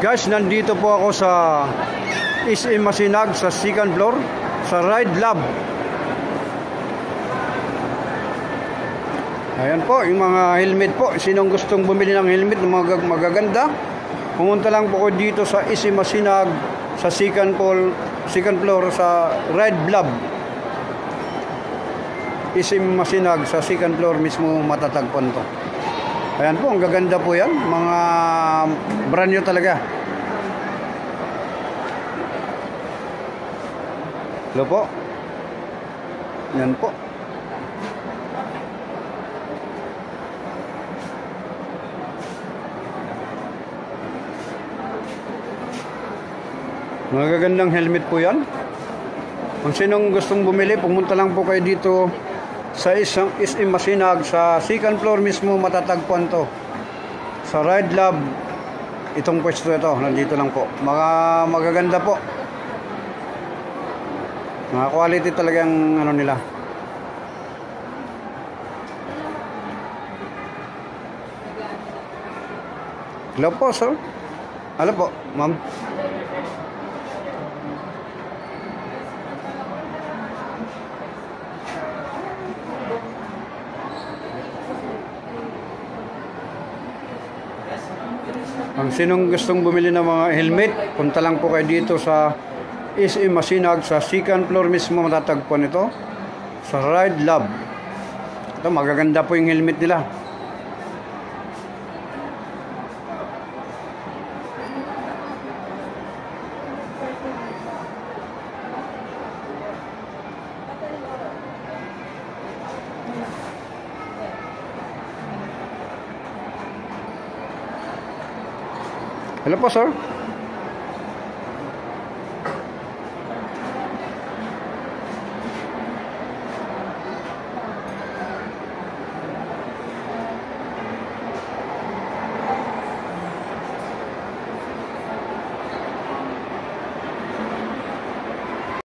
Guys, nandito po ako sa SM Masinag sa second floor sa Ride Lab. Ayan po, yung mga helmet po. Sinong gustong bumili ng helmet na magaganda, pumunta lang po ko dito sa SM Masinag sa second floor sa Ride Lab. SM Masinag sa second floor mismo matatagpuan to. Ayan po, ang gaganda po yan. Mga brand new talaga. Hello po. Yan po. Mga gagandang helmet po yan. Kung sinong gustong bumili, pumunta lang po kayo dito sa SM Masinag sa second floor mismo matatagpuan to sa Ride Lab. Itong pwesto ito, nandito lang po. Mga magaganda po, mga quality talagang ano nila. Hello po sir. Hello po ma'am. Ang sinong gustong bumili ng mga helmet, punta lang po kayo dito sa SM Masinag sa second floor mismo matatagpuan ito sa Ride Lab. Ito, magaganda po yung helmet nila. Hello po sir.